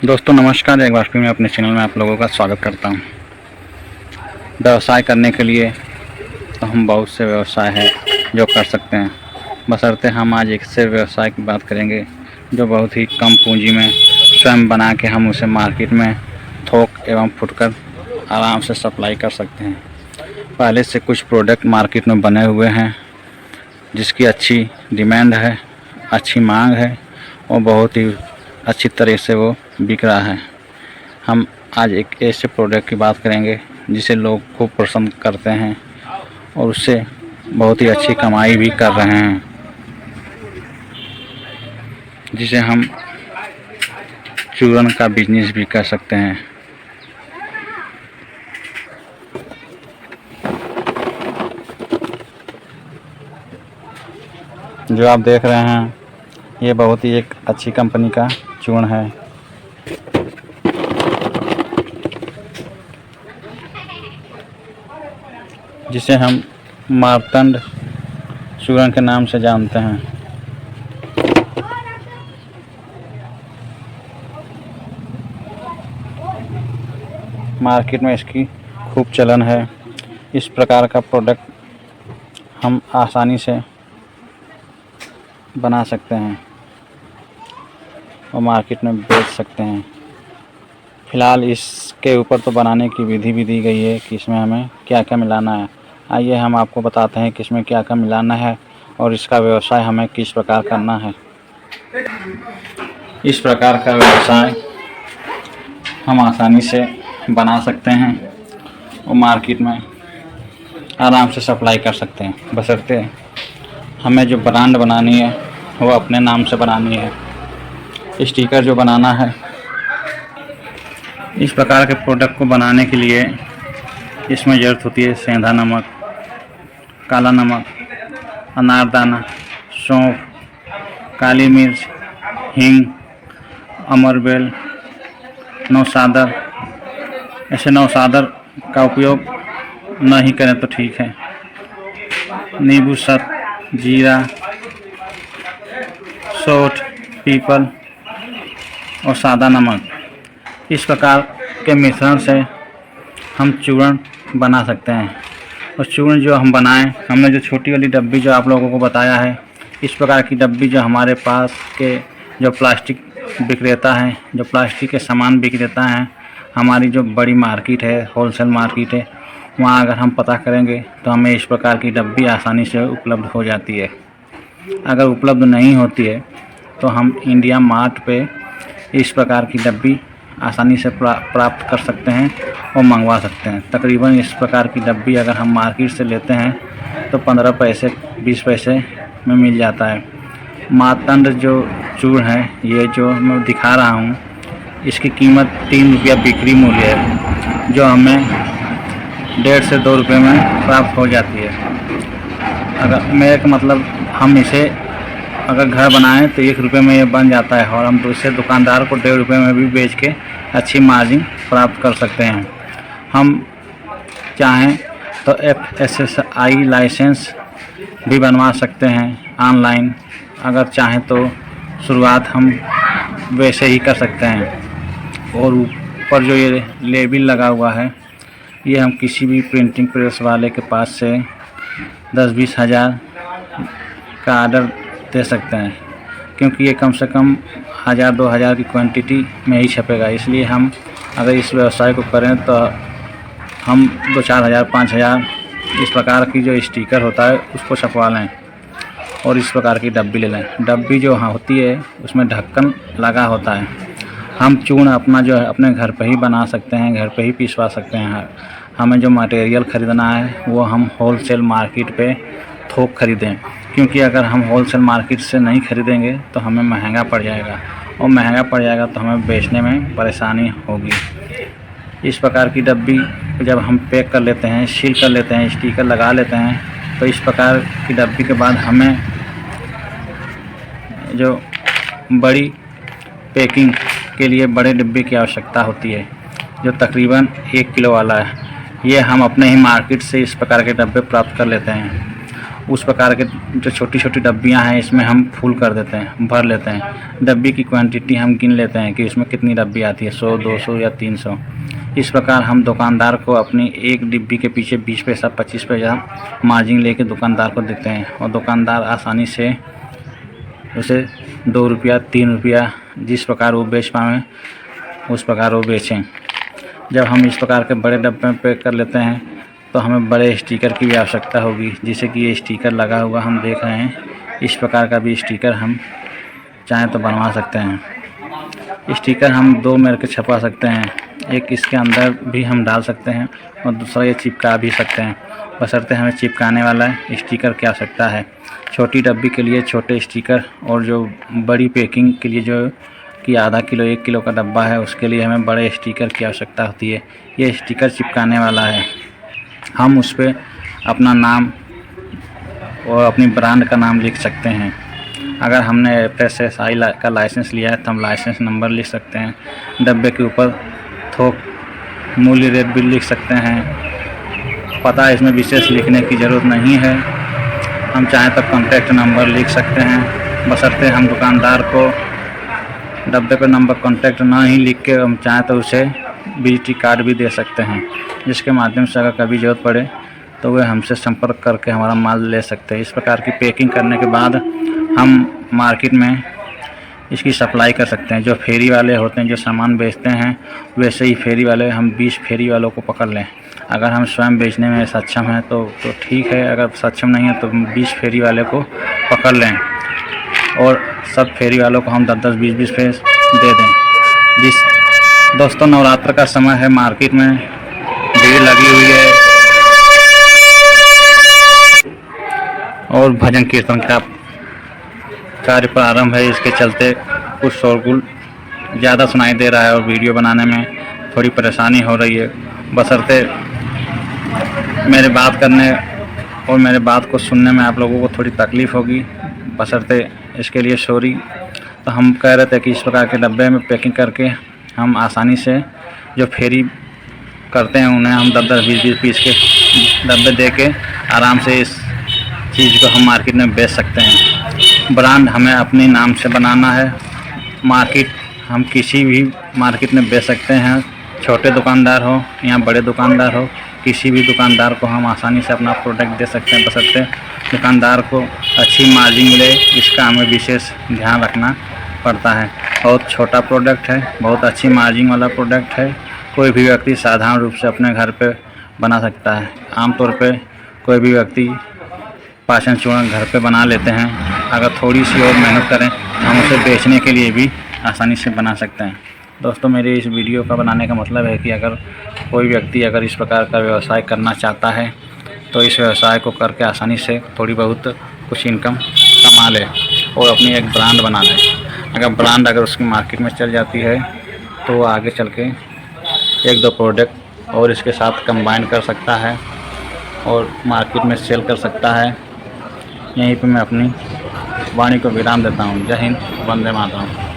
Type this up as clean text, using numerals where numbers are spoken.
दोस्तों नमस्कार, एक बार फिर मैं अपने चैनल में आप लोगों का स्वागत करता हूं। व्यवसाय करने के लिए तो हम बहुत से व्यवसाय हैं जो कर सकते हैं, बशर्ते हम आज एक ऐसे व्यवसाय की बात करेंगे जो बहुत ही कम पूंजी में स्वयं बना के हम उसे मार्केट में थोक एवं फुटकर आराम से सप्लाई कर सकते हैं। पहले से कुछ प्रोडक्ट मार्केट में बने हुए हैं जिसकी अच्छी डिमांड है, अच्छी मांग है और बहुत ही अच्छी तरह से वो बिक रहा है। हम आज एक ऐसे प्रोडक्ट की बात करेंगे जिसे लोग खूब पसंद करते हैं और उससे बहुत ही अच्छी कमाई भी कर रहे हैं, जिसे हम चूरन का बिजनेस भी कर सकते हैं। जो आप देख रहे हैं ये बहुत ही एक अच्छी कंपनी का चूर्ण है। जिसे हम मार्तंड चूर्ण के नाम से जानते हैं। मार्केट में इसकी खूब चलन है। इस प्रकार का प्रोडक्ट हम आसानी से बना सकते हैं और मार्केट में बेच सकते हैं। फ़िलहाल इसके ऊपर तो बनाने की विधि भी दी गई है कि इसमें हमें क्या क्या मिलाना है। आइए हम आपको बताते हैं कि इसमें क्या क्या मिलाना है और इसका व्यवसाय हमें किस प्रकार करना है। इस प्रकार का व्यवसाय हम आसानी से बना सकते हैं और मार्केट में आराम से सप्लाई कर सकते हैं, बशर्ते हमें जो ब्रांड बनानी है वो अपने नाम से बनानी है। स्टिकर जो बनाना है, इस प्रकार के प्रोडक्ट को बनाने के लिए इसमें ज़रूरत होती है सेंधा नमक, काला नमक, अनारदाना, सौंफ, काली मिर्च, हींग, अमरबेल, नौसादर। ऐसे नौसादर का उपयोग न ही करें तो ठीक है। नींबू सत, जीरा, सौंठ, पीपल और सादा नमक। इस प्रकार के मिश्रण से हम चूर्ण बना सकते हैं। और चूर्ण जो हम बनाएं, हमने जो छोटी वाली डब्बी जो आप लोगों को बताया है, इस प्रकार की डब्बी जो हमारे पास के जो प्लास्टिक विक्रेता हैं, जो प्लास्टिक के सामान विक्रेता हैं, हमारी जो बड़ी मार्केट है, होलसेल मार्केट है, वहाँ अगर हम पता करेंगे तो हमें इस प्रकार की डब्बी आसानी से उपलब्ध हो जाती है। अगर उपलब्ध नहीं होती है तो हम इंडिया मार्ट पे इस प्रकार की डब्बी आसानी से प्राप्त कर सकते हैं और मंगवा सकते हैं। तकरीबन इस प्रकार की डब्बी अगर हम मार्केट से लेते हैं तो 15 पैसे 20 पैसे में मिल जाता है। मार्तंड जो चूर्ण है, ये जो मैं दिखा रहा हूँ, इसकी कीमत 3 रुपया बिक्री मूल्य है, जो हमें 1.5 से 2 रुपये में प्राप्त हो जाती है। अगर मेरे का मतलब हम इसे अगर घर बनाएं तो 1 रुपये में ये बन जाता है और हम दूसरे दुकानदार को 1.5 रुपये में भी बेच के अच्छी मार्जिन प्राप्त कर सकते हैं। हम चाहें तो FSSAI लाइसेंस भी बनवा सकते हैं ऑनलाइन। अगर चाहें तो शुरुआत हम वैसे ही कर सकते हैं। और ऊपर जो ये लेबल लगा हुआ है, ये हम किसी भी प्रिंटिंग प्रेस वाले के पास से 10-20 हज़ार का ऑर्डर दे सकते हैं, क्योंकि ये कम से कम 1000-2 हज़ार की क्वांटिटी में ही छपेगा। इसलिए हम अगर इस व्यवसाय को करें तो हम 2-4 हज़ार 5 हज़ार इस प्रकार की जो स्टिकर होता है उसको छपवा लें और इस प्रकार की डब्बी ले लें। डब्बी जो होती है उसमें ढक्कन लगा होता है। हम चूर्ण अपना जो है अपने घर पर ही बना सकते हैं, घर पर ही पिसवा सकते हैं। हमें जो मटेरियल ख़रीदना है वो हम होलसेल मार्केट पे थोक खरीदें, क्योंकि अगर हम होलसेल मार्केट से नहीं खरीदेंगे तो हमें महंगा पड़ जाएगा और महंगा पड़ जाएगा तो हमें बेचने में परेशानी होगी। इस प्रकार की डब्बी जब हम पैक कर लेते हैं, सील कर लेते हैं, स्टिकर लगा लेते हैं, तो इस प्रकार की डब्बी के बाद हमें जो बड़ी पैकिंग के लिए बड़े डिब्बे की आवश्यकता होती है, जो तकरीबन 1 किलो वाला है। ये हम अपने ही मार्केट से इस प्रकार के डब्बे प्राप्त कर लेते हैं। उस प्रकार के जो छोटी छोटी डब्बियाँ हैं इसमें हम फुल कर देते हैं, भर लेते हैं। डब्बी की क्वांटिटी हम गिन लेते हैं कि इसमें कितनी डब्बी आती है, 100, 200 या 300। इस प्रकार हम दुकानदार को अपनी एक डिब्बी के पीछे 20 पैसा 25 पैसा मार्जिन लेके दुकानदार को देते हैं और दुकानदार आसानी से उसे 2 रुपया 3 रुपया जिस प्रकार वो बेच पाएँ उस प्रकार वो बेचें। जब हम इस प्रकार के बड़े डब्बे में पैक कर लेते हैं तो हमें बड़े स्टिकर की भी आवश्यकता होगी, जैसे कि ये स्टिकर लगा हुआ हम देख रहे हैं। इस प्रकार का भी स्टिकर हम चाहें तो बनवा सकते हैं। स्टिकर हम 2 मिलकर छपा सकते हैं, एक इसके अंदर भी हम डाल सकते हैं और दूसरा ये चिपका भी सकते हैं, बशर्ते हमें चिपकाने वाला स्टिकर की आवश्यकता है। छोटी डब्बी के लिए छोटे स्टिकर और जो बड़ी पैकिंग के लिए जो कि आधा किलो 1 किलो का डब्बा है उसके लिए हमें बड़े स्टिकर की आवश्यकता होती है। ये स्टिकर चिपकाने वाला है, हम उस पर अपना नाम और अपनी ब्रांड का नाम लिख सकते हैं। अगर हमने FSSAI का लाइसेंस लिया है तो हम लाइसेंस नंबर लिख सकते हैं। डब्बे के ऊपर थोक मूल्य रेट भी लिख सकते हैं। पता इसमें विशेष लिखने की ज़रूरत नहीं है, हम चाहें तो कॉन्टैक्ट नंबर लिख सकते हैं, बशर्ते हम दुकानदार को डब्बे पर नंबर कॉन्टैक्ट ना ही लिख के हम चाहें तो उसे विजिटिंग कार्ड भी दे सकते हैं, जिसके माध्यम से अगर कभी ज़रूरत पड़े तो वे हमसे संपर्क करके हमारा माल ले सकते हैं। इस प्रकार की पैकिंग करने के बाद हम मार्केट में इसकी सप्लाई कर सकते हैं। जो फेरी वाले होते हैं जो सामान बेचते हैं वैसे ही फेरी वाले हम 20 फेरी वालों को पकड़ लें। अगर हम स्वयं बेचने में सक्षम हैं तो ठीक है, अगर सक्षम नहीं है तो 20 फेरी वाले को पकड़ लें और सब फेरी वालों को हम 10-10, 20-20 फेस दे दें। दोस्तों नवरात्र का समय है, मार्केट में भीड़ लगी हुई है और भजन कीर्तन का कार्य प्रारंभ है, इसके चलते कुछ शोरगुल ज़्यादा सुनाई दे रहा है और वीडियो बनाने में थोड़ी परेशानी हो रही है। बशर्ते मेरे बात करने और मेरे बात को सुनने में आप लोगों को थोड़ी तकलीफ़ होगी, बशर्ते इसके लिए सॉरी। तो हम कह रहे थे कि इस प्रकार के डब्बे में पैकिंग करके हम आसानी से जो फेरी करते हैं उन्हें हम 10-10, 20-20 पीस के डब्बे दे के आराम से इस चीज़ को हम मार्केट में बेच सकते हैं। ब्रांड हमें अपने नाम से बनाना है, मार्केट हम किसी भी मार्केट में बेच सकते हैं, छोटे दुकानदार हो या बड़े दुकानदार हो, किसी भी दुकानदार को हम आसानी से अपना प्रोडक्ट दे सकते हैं, बशर्ते दुकानदार को अच्छी मार्जिन मिले। इसका हमें विशेष ध्यान रखना पड़ता है। बहुत छोटा प्रोडक्ट है, बहुत अच्छी मार्जिन वाला प्रोडक्ट है, कोई भी व्यक्ति साधारण रूप से अपने घर पे बना सकता है। आमतौर पे कोई भी व्यक्ति पाचन चूर्ण घर पे बना लेते हैं, अगर थोड़ी सी और मेहनत करें हम उसे बेचने के लिए भी आसानी से बना सकते हैं। दोस्तों मेरे इस वीडियो का बनाने का मतलब है कि अगर कोई व्यक्ति अगर इस प्रकार का व्यवसाय करना चाहता है तो इस व्यवसाय को करके आसानी से थोड़ी बहुत कुछ इनकम कमा ले और अपनी एक ब्रांड बना ले। अगर उसकी मार्केट में चल जाती है तो वो आगे चल के 1-2 प्रोडक्ट और इसके साथ कंबाइन कर सकता है और मार्केट में सेल कर सकता है। यहीं पे मैं अपनी वाणी को विराम देता हूँ। जय हिंद, वंदे मातरम।